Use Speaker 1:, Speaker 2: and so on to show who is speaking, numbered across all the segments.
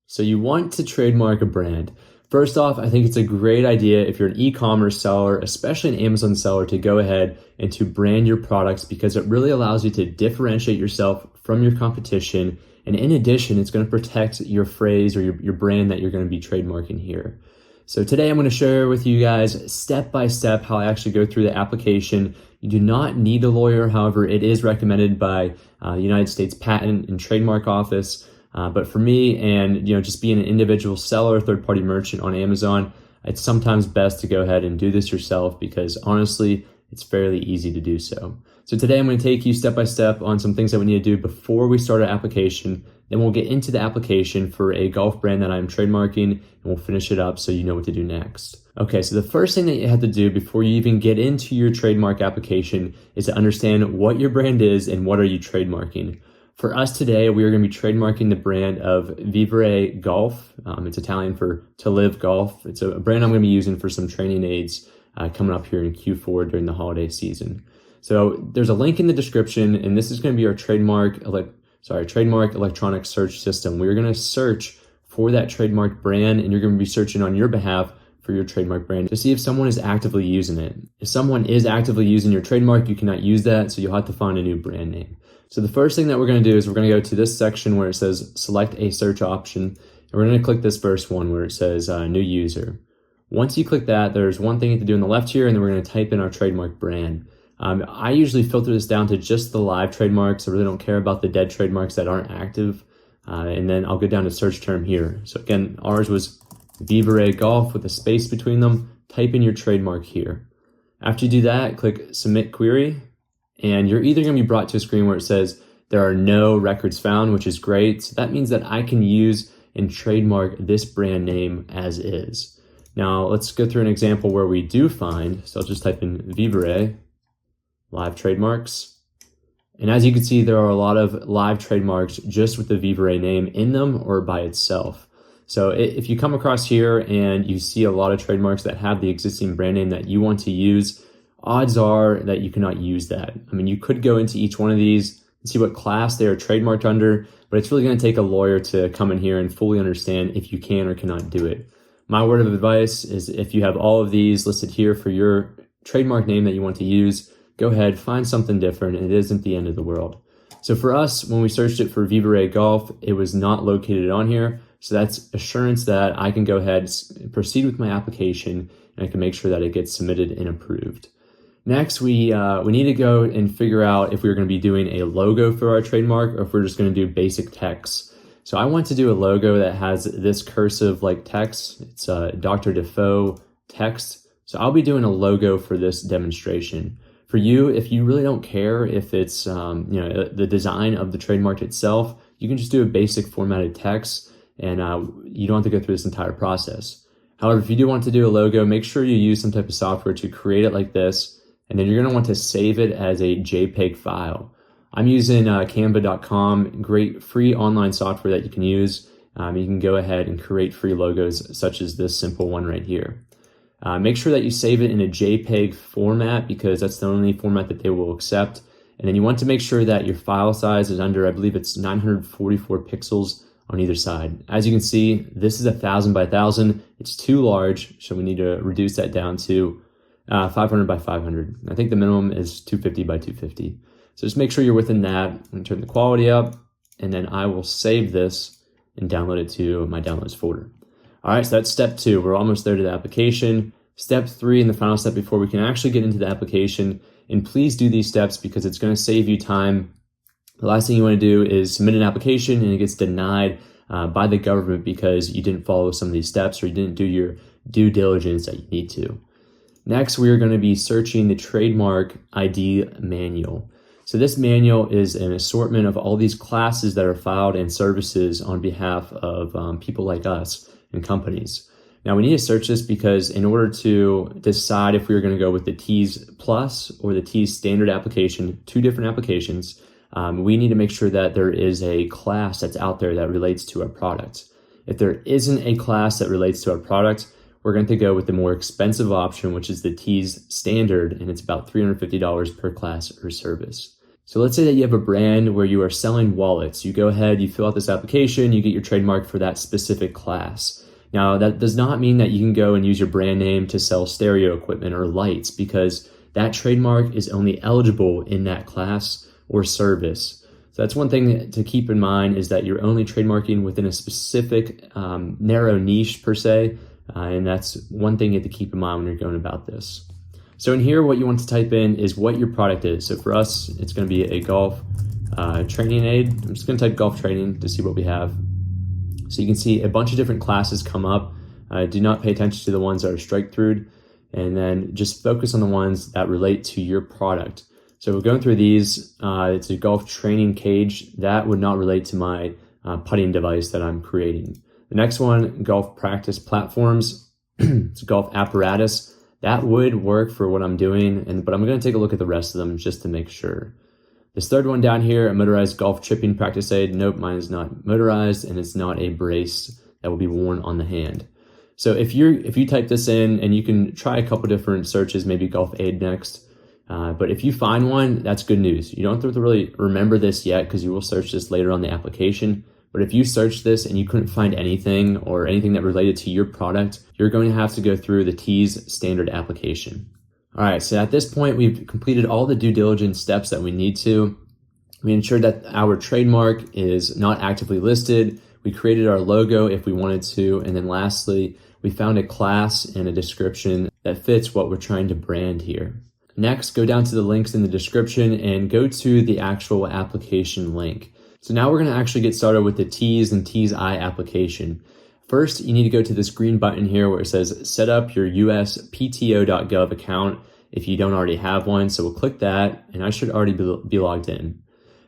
Speaker 1: So you want to trademark a brand. First off, I think it's a great idea if you're an e-commerce seller, especially an Amazon seller, to go ahead and to brand your products because it really allows you to differentiate yourself from your competition. And in addition, it's going to protect your phrase or your brand that you're going to be trademarking here. So today I'm going to share with you guys step by step how I actually go through the application. You do not need a lawyer. However, it is recommended by the United States Patent and Trademark Office. But for me and just being an individual seller, third-party merchant on Amazon, it's sometimes best to go ahead and do this yourself because honestly, it's fairly easy to do so. So today I'm going to take you step by step on some things that we need to do before we start our application. Then we'll get into the application for a golf brand that I'm trademarking and we'll finish it up so you know what to do next. Okay, so the first thing that you have to do before you even get into your trademark application is to understand what your brand is and what are you trademarking. For us today, we are going to be trademarking the brand of Vivere Golf. It's Italian for to live golf. It's a brand I'm going to be using for some training aids coming up here in Q4 during the holiday season. So there's a link in the description, and this is going to be our trademark electronic search system. We're going to search for that trademark brand, and you're going to be searching on your behalf for your trademark brand to see if someone is actively using it. If someone is actively using your trademark, you cannot use that, so you'll have to find a new brand name. So the first thing that we're going to do is we're going to go to this section where it says select a search option, and we're going to click this first one where it says new user. Once you click that, there's one thing you have to do on the left here, and then we're going to type in our trademark brand. I usually filter this down to just the live trademarks. I really don't care about the dead trademarks that aren't active. And then I'll go down to search term here. So again, ours was Vivere Golf with a space between them. Type in your trademark here. After you do that, click submit query. And you're either going to be brought to a screen where it says there are no records found, which is great. So that means that I can use and trademark this brand name as is. Now let's go through an example where we do find. So I'll just type in Vivere live trademarks. And as you can see, there are a lot of live trademarks just with the Vivere name in them or by itself. So if you come across here and you see a lot of trademarks that have the existing brand name that you want to use, odds are that you cannot use that. I mean, you could go into each one of these and see what class they are trademarked under, but it's really going to take a lawyer to come in here and fully understand if you can or cannot do it. My word of advice is if you have all of these listed here for your trademark name that you want to use, go ahead, find something different, and it isn't the end of the world. So for us, when we searched it for Vivere Golf, it was not located on here. So that's assurance that I can go ahead and proceed with my application, and I can make sure that it gets submitted and approved. Next, we need to go and figure out if we're going to be doing a logo for our trademark or if we're just going to do basic text. So I want to do a logo that has this cursive like text. It's Dr. Defoe text. So I'll be doing a logo for this demonstration. For you, if you really don't care if it's the design of the trademark itself, you can just do a basic formatted text and you don't have to go through this entire process. However, if you do want to do a logo, make sure you use some type of software to create it like this, and then you're going to want to save it as a JPEG file. I'm using canva.com, great free online software that you can use. You can go ahead and create free logos such as this simple one right here. Make sure that you save it in a JPEG format because that's the only format that they will accept. And then you want to make sure that your file size is under, I believe it's 944 pixels on either side. As you can see, this is 1,000 by 1,000. It's too large, so we need to reduce that down to 500 by 500. I think the minimum is 250 by 250. So just make sure you're within that. I'm going to turn the quality up, and then I will save this and download it to my downloads folder. All right, so that's step 2. We're almost there to the application. Step 3 and the final step before we can actually get into the application. And please do these steps because it's going to save you time. The last thing you want to do is submit an application and it gets denied by the government because you didn't follow some of these steps or you didn't do your due diligence that you need to. Next, we are going to be searching the trademark ID manual. So this manual is an assortment of all these classes that are filed and services on behalf of people like us and companies. Now we need to search this because in order to decide if we're going to go with the TESS Plus or the TESS Standard application, 2 different applications, we need to make sure that there is a class that's out there that relates to our product. If there isn't a class that relates to our product, we're going to go with the more expensive option, which is the TESS Standard, and it's about $350 per class or service. So let's say that you have a brand where you are selling wallets. You go ahead, you fill out this application, you get your trademark for that specific class. Now, that does not mean that you can go and use your brand name to sell stereo equipment or lights, because that trademark is only eligible in that class or service. So that's one thing to keep in mind, is that you're only trademarking within a specific narrow niche per se, and that's one thing you have to keep in mind when you're going about this. So in here, what you want to type in is what your product is. So for us, it's going to be a golf training aid. I'm just going to type golf training to see what we have. So you can see a bunch of different classes come up. Do not pay attention to the ones that are strike through, and then just focus on the ones that relate to your product. So we're going through these. It's a golf training cage. That would not relate to my putting device that I'm creating. The next one, golf practice platforms. It's a golf apparatus. That would work for what I'm doing, but I'm going to take a look at the rest of them just to make sure. This third one down here, a motorized golf chipping practice aid. Nope, mine is not motorized, and it's not a brace that will be worn on the hand. So if you type this in, and you can try a couple different searches, maybe golf aid next. But if you find one, that's good news. You don't have to really remember this yet, because you will search this later on the application. But if you search this and you couldn't find anything or anything that related to your product, you're going to have to go through the TESS standard application. All right, so at this point, we've completed all the due diligence steps that we need to. We ensured that our trademark is not actively listed. We created our logo if we wanted to. And then lastly, we found a class and a description that fits what we're trying to brand here. Next, go down to the links in the description and go to the actual application link. So now we're going to actually get started with the TESS and TESS-I application. First, you need to go to this green button here where it says set up your USPTO.gov account if you don't already have one. So we'll click that, and I should already be logged in.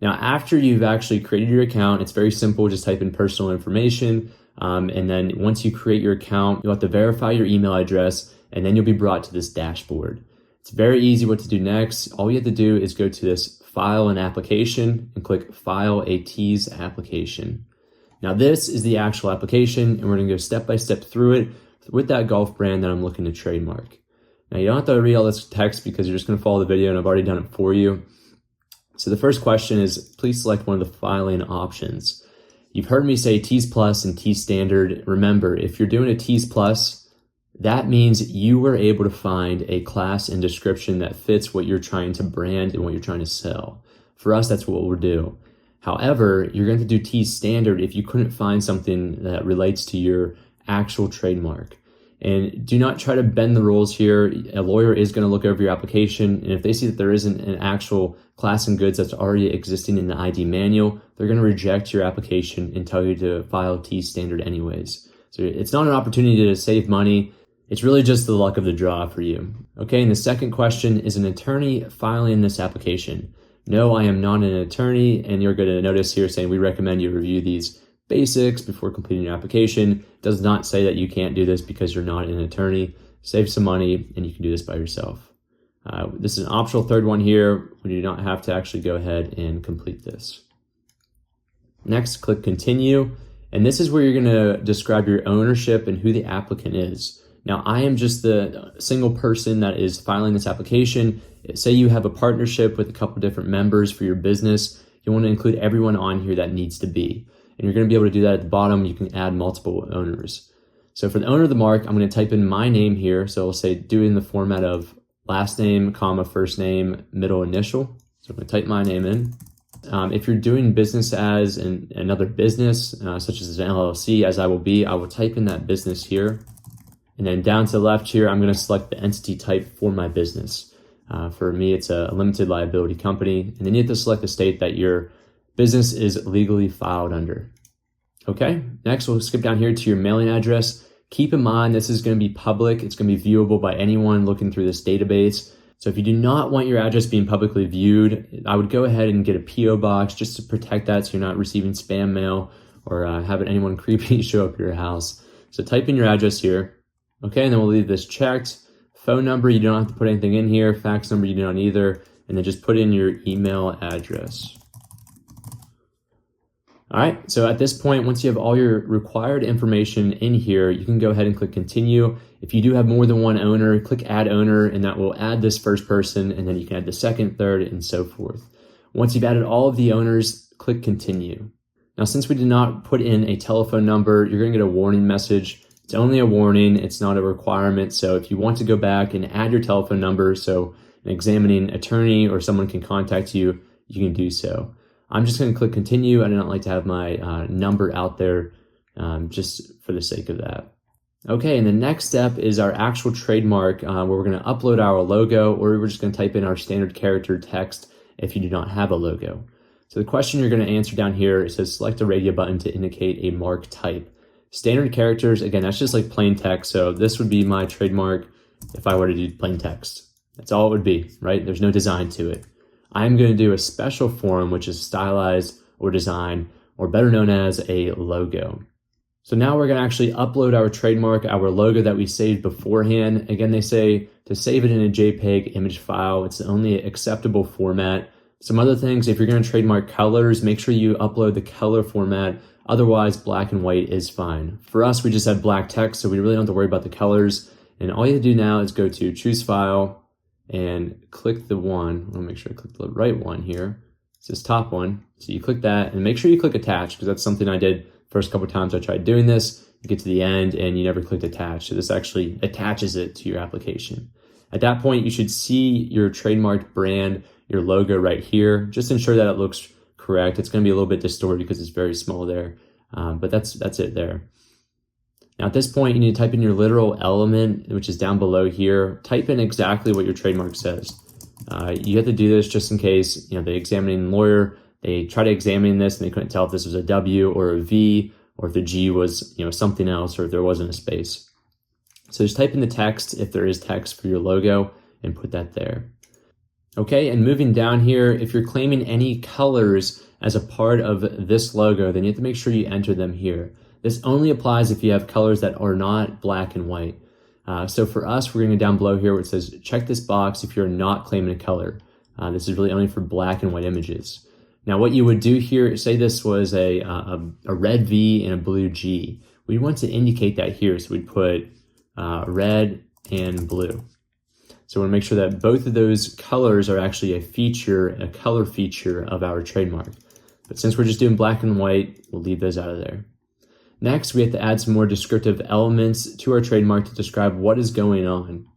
Speaker 1: Now, after you've actually created your account, it's very simple. Just type in personal information. And then once you create your account, you'll have to verify your email address, and then you'll be brought to this dashboard. It's very easy what to do next. All you have to do is go to this File an Application and click File a TESS Application. Now this is the actual application, and we're going to go step by step through it with that golf brand that I'm looking to trademark. Now you don't have to read all this text, because you're just going to follow the video, and I've already done it for you. So the first question is, please select one of the filing options. You've heard me say TESS Plus and TESS Standard. Remember, if you're doing a TESS Plus, that means you were able to find a class and description that fits what you're trying to brand and what you're trying to sell. For us, that's what we'll do. However, you're going to do TESS Standard if you couldn't find something that relates to your actual trademark. And do not try to bend the rules here. A lawyer is going to look over your application, and if they see that there isn't an actual class and goods that's already existing in the ID manual, they're going to reject your application and tell you to file TESS Standard anyways. So it's not an opportunity to save money. It's really just the luck of the draw for you. Okay, and the second question is an attorney filing this application. No, I am not an attorney, and you're going to notice here saying we recommend you review these basics before completing your application. It does not say that you can't do this because you're not an attorney. Save some money, and you can do this by yourself. This is an optional third one here. We do not have to actually go ahead and complete this. Next, click Continue, and this is where you're going to describe your ownership and who the applicant is. Now, I am just the single person that is filing this application. Say you have a partnership with a couple different members for your business. You want to include everyone on here that needs to be. And you're going to be able to do that at the bottom. You can add multiple owners. So for the owner of the mark, I'm going to type in my name here. So I'll say do it in the format of last name, comma, first name, middle initial. So I'm going to type my name in. If you're doing business as another business, such as an LLC, as I will be, I will type in that business here. And then down to the left here, I'm going to select the entity type for my business. For me, it's a limited liability company. And then you have to select the state that your business is legally filed under. Okay, next we'll skip down here to your mailing address. Keep in mind, this is going to be public. It's going to be viewable by anyone looking through this database. So if you do not want your address being publicly viewed, I would go ahead and get a PO box just to protect that, so you're not receiving spam mail or having anyone creepy show up at your house. So type in your address here. Okay, and then we'll leave this checked. Phone number, you don't have to put anything in here. Fax number, you don't either. And then just put in your email address. All right, so at this point, once you have all your required information in here, you can go ahead and click Continue. If you do have more than one owner, click Add Owner, and that will add this first person, and then you can add the second, third, and so forth. Once you've added all of the owners, click continue. Now, since we did not put in a telephone number, you're going to get a warning message. It's only a warning, it's not a requirement. So if you want to go back and add your telephone number so an examining attorney or someone can contact you, you can do so. I'm just going to click continue. I do not like to have my number out there just for the sake of that. Okay, and the next step is our actual trademark where we're going to upload our logo, or we're just going to type in our standard character text if you do not have a logo. So the question you're going to answer down here, it says select the radio button to indicate a mark type. Standard characters, again, that's just like plain text. So this would be my trademark if I were to do plain text. That's all it would be, right? There's no design to it. I'm going to do a special form, which is stylized or design, or better known as a logo. So now we're going to actually upload our trademark, our logo that we saved beforehand. Again, they say to save it in a JPEG image file. It's the only acceptable format. Some other things, if you're going to trademark colors, make sure you upload the color format. Otherwise, black and white is fine. For us, we just had black text, so we really don't have to worry about the colors. And all you have to do now is go to choose file and click the one. I want to make sure I click the right one here. It's this top one. So you click that and make sure you click attach, because that's something I did first couple times I tried doing this. You get to the end and you never clicked attach. So this actually attaches it to your application. At that point, you should see your trademarked brand, your logo right here. Just ensure that it looks correct. It's going to be a little bit distorted because it's very small there, but that's it there. Now at this point, you need to type in your literal element, which is down below here. Type in exactly what your trademark says. You have to do this just in case, the examining lawyer, they try to examine this and they couldn't tell if this was a W or a V, or if the G was, something else, or if there wasn't a space. So just type in the text, if there is text for your logo, and put that there. Okay, and moving down here, if you're claiming any colors as a part of this logo, then you have to make sure you enter them here. This only applies if you have colors that are not black and white. So for us, we're going to go down below here where it says, check this box if you're not claiming a color. This is really only for black and white images. Now what you would do here, say this was a red V and a blue G. We want to indicate that here, so we'd put red and blue. So we want to make sure that both of those colors are actually a color feature of our trademark. But since we're just doing black and white, we'll leave those out of there. Next, we have to add some more descriptive elements to our trademark to describe what is going on.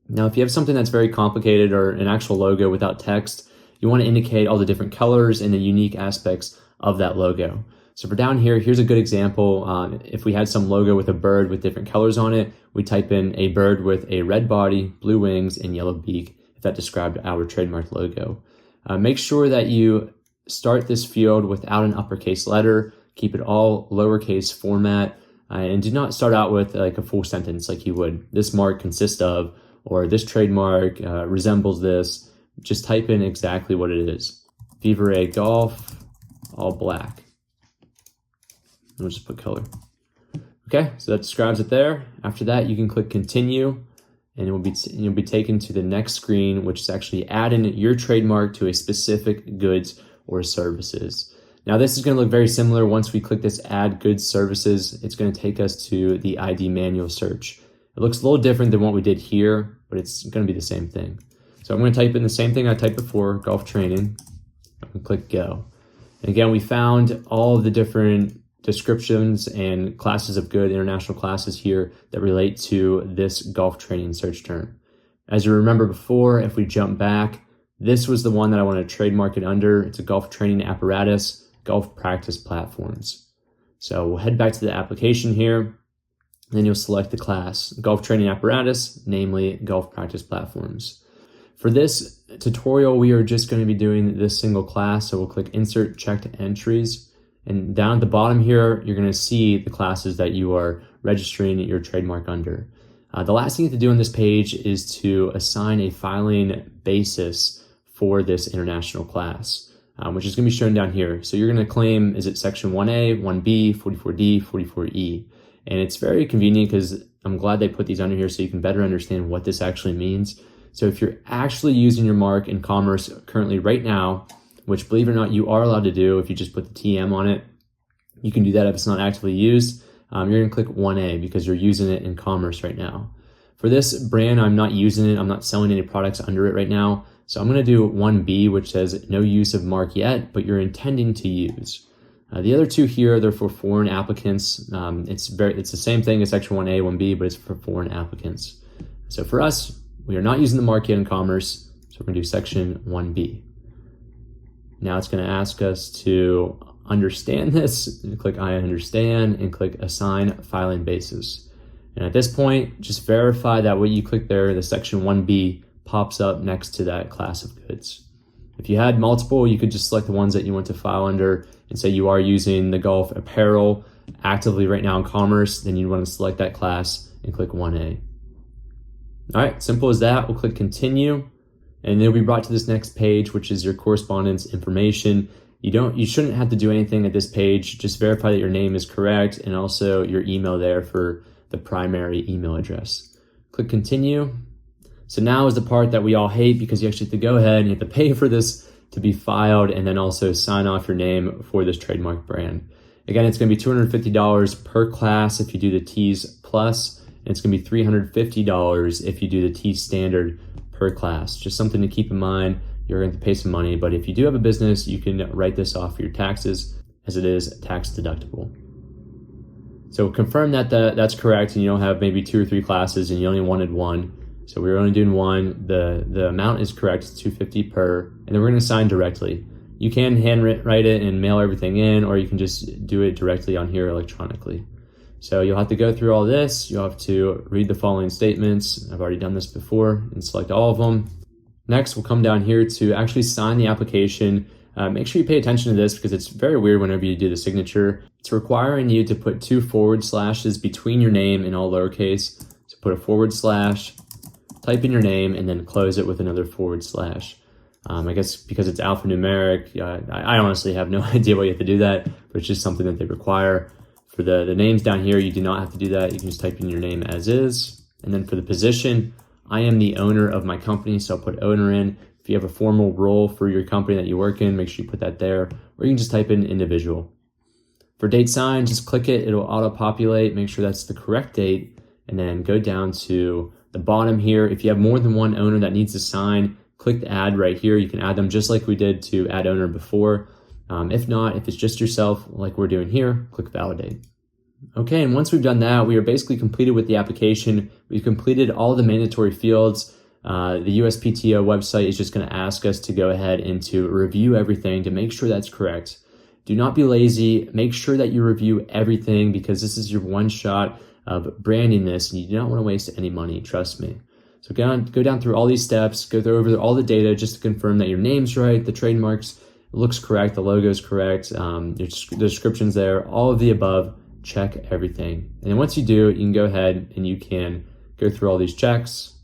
Speaker 1: Now, if you have something that's very complicated or an actual logo without text, you want to indicate all the different colors and the unique aspects of that logo. So for down here, here's a good example. If we had some logo with a bird with different colors on it, we type in a bird with a red body, blue wings, and yellow beak, if that described our trademark logo. Make sure that you start this field without an uppercase letter. Keep it all lowercase format, and do not start out with like a full sentence like you would. This mark consists of, or this trademark resembles this. Just type in exactly what it is. Vivere Golf, all black. We'll just put color. Okay, so that describes it there. After that, you can click continue, and you'll be taken to the next screen, which is actually adding your trademark to a specific goods or services. Now this is going to look very similar. Once we click this add goods services, it's going to take us to the ID manual search. It looks a little different than what we did here, but it's going to be the same thing. So I'm going to type in the same thing I typed before, golf training. I'm going to click go. And again, we found all of the different descriptions and classes of good, international classes here that relate to this golf training search term. As you remember before, if we jump back, this was the one that I want to trademark it under. It's a golf training apparatus, golf practice platforms. So we'll head back to the application here, and then you'll select the class, golf training apparatus, namely golf practice platforms. For this tutorial, we are just going to be doing this single class. So we'll click insert checked entries. And down at the bottom here, you're going to see the classes that you are registering your trademark under. The last thing you have to do on this page is to assign a filing basis for this international class, which is going to be shown down here. So you're going to claim, is it section 1A, 1B, 44D, 44E? And it's very convenient because I'm glad they put these under here so you can better understand what this actually means. So if you're actually using your mark in commerce currently right now, which believe it or not, you are allowed to do if you just put the TM on it, you can do that if it's not actively used. You're going to click 1A because you're using it in commerce right now. For this brand, I'm not using it. I'm not selling any products under it right now. So I'm going to do 1B, which says no use of mark yet, but you're intending to use. The other two here, they're for foreign applicants. It's the same thing as section 1A, 1B, but it's for foreign applicants. So for us, we are not using the mark yet in commerce, so we're going to do section 1B. Now it's going to ask us to understand this. Click I understand and click assign filing basis. And at this point, just verify that what you click there, the section 1B, pops up next to that class of goods. If you had multiple, you could just select the ones that you want to file under and say you are using the golf apparel actively right now in commerce, then you'd want to select that class and click 1A. All right, simple as that. We'll click continue and you'll be brought to this next page, which is your correspondence information. You shouldn't have to do anything at this page. Just verify that your name is correct and also your email there for the primary email address. Click continue. So now is the part that we all hate because you actually have to go ahead and you have to pay for this to be filed and then also sign off your name for this trademark brand. Again, it's going to be $250 per class if you do the TESS Plus, and it's going to be $350 if you do the TESS Standard per class. Just something to keep in mind. You're going to pay some money, but if you do have a business, you can write this off for your taxes as it is tax deductible. So confirm that that's correct and you don't have maybe 2 or 3 classes and you only wanted one. So we're only doing one. The amount is correct, it's $250 per, and then we're going to sign directly. You can handwrite it and mail everything in, or you can just do it directly on here electronically. So you'll have to go through all this. You'll have to read the following statements. I've already done this before and select all of them. Next, we'll come down here to actually sign the application. Make sure you pay attention to this because it's very weird whenever you do the signature. It's requiring you to put 2 forward slashes between your name in all lowercase. So put a forward slash, type in your name, and then close it with another forward slash. I guess because it's alphanumeric, I honestly have no idea why you have to do that, but it's just something that they require. For the names down here, you do not have to do that. You can just type in your name as is. And then for the position, I am the owner of my company, so I'll put owner in. If you have a formal role for your company that you work in, make sure you put that there, or you can just type in individual. For date signed, just click it. It'll auto-populate. Make sure that's the correct date, and then go down to the bottom here. If you have more than one owner that needs to sign, click the add right here. You can add them just like we did to add owner before. If not, if it's just yourself like we're doing here, click validate. Okay, and once we've done that, we are basically completed with the application. We've completed all the mandatory fields. The USPTO website is just going to ask us to go ahead and to review everything to make sure that's correct. Do not be lazy. Make sure that you review everything because this is your one shot of branding this and you do not want to waste any money, trust me. So go down through all these steps, go through over all the data just to confirm that your name's right, the trademarks looks correct, the logo's correct, the description's there, all of the above, check everything. And then once you do, you can go ahead and you can go through all these checks.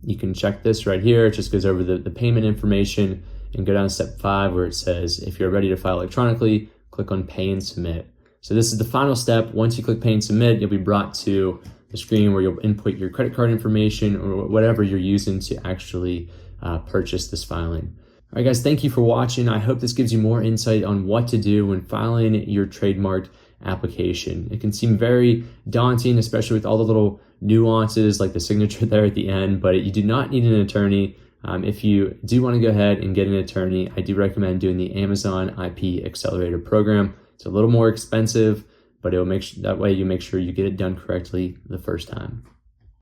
Speaker 1: You can check this right here. It just goes over the payment information and go down to step 5 where it says, if you're ready to file electronically, click on pay and submit. So this is the final step. Once you click pay and submit, you'll be brought to the screen where you'll input your credit card information or whatever you're using to actually purchase this filing. All right, guys, thank you for watching. I hope this gives you more insight on what to do when filing your trademark application. It can seem very daunting, especially with all the little nuances like the signature there at the end, but you do not need an attorney. If you do want to go ahead and get an attorney, I do recommend doing the Amazon IP Accelerator program. It's a little more expensive, but that way you make sure you get it done correctly the first time.